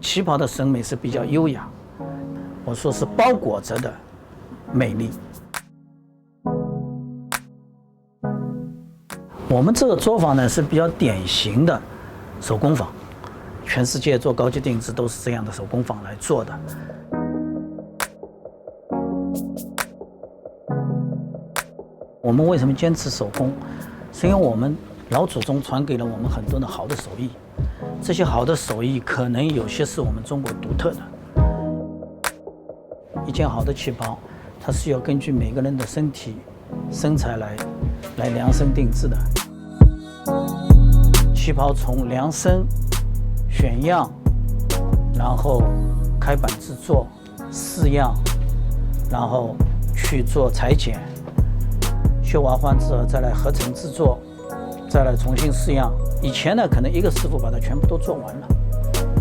旗袍的审美是比较优雅，我说是包裹着的美丽。我们这个作坊呢是比较典型的手工坊，全世界做高级定制都是这样的手工坊来做的。我们为什么坚持手工？是因为我们老祖宗传给了我们很多的好的手艺，这些好的手艺可能有些是我们中国独特的。一件好的旗袍，它是要根据每个人的身体、身材来量身定制的。旗袍从量身、选样，然后开版制作、试样，然后去做裁剪。绣完换之后再来合成制作，再来重新试样。以前呢，可能一个师傅把它全部都做完了。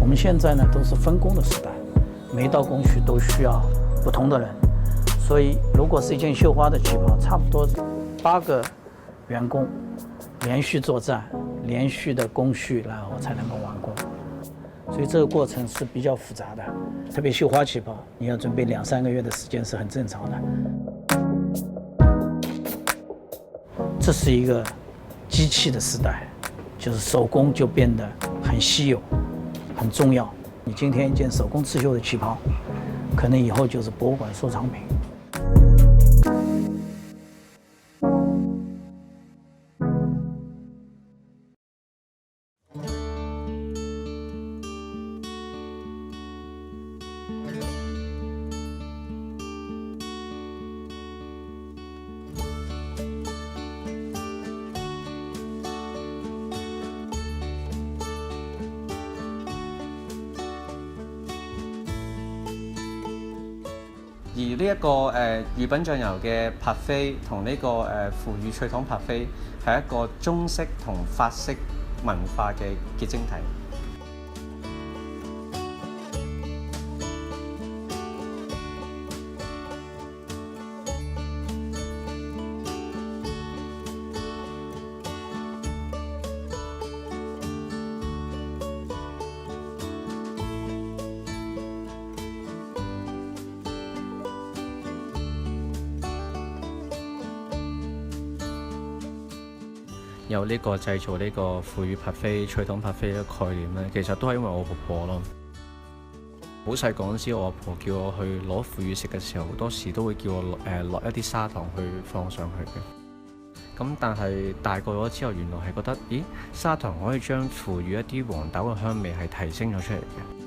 我们现在呢，都是分工的时代，每一道工序都需要不同的人。所以，如果是一件绣花的旗袍，差不多8个员工连续作战，连续的工序，然后才能够完工。所以这个过程是比较复杂的，特别绣花旗袍，你要准备2、3个月的时间是很正常的。这是一个机器的时代，就是手工就变得很稀有、很重要。你今天一件手工刺绣的旗袍，可能以后就是博物馆收藏品。而呢一個2品醬油嘅帕菲同呢個腐乳脆糖帕菲係一個中式同法式文化嘅結晶體。有呢個製造呢個腐乳帕菲、脆糖帕菲嘅概念咧，其實都係因為我婆婆咯。好細個嗰陣時，我阿婆叫我去攞腐乳食嘅時候，好多時都會叫我落一啲砂糖去放上去嘅。咁但係大個咗之後，原來係覺得，咦，砂糖可以將腐乳一啲黃豆嘅香味係提升咗出嚟嘅。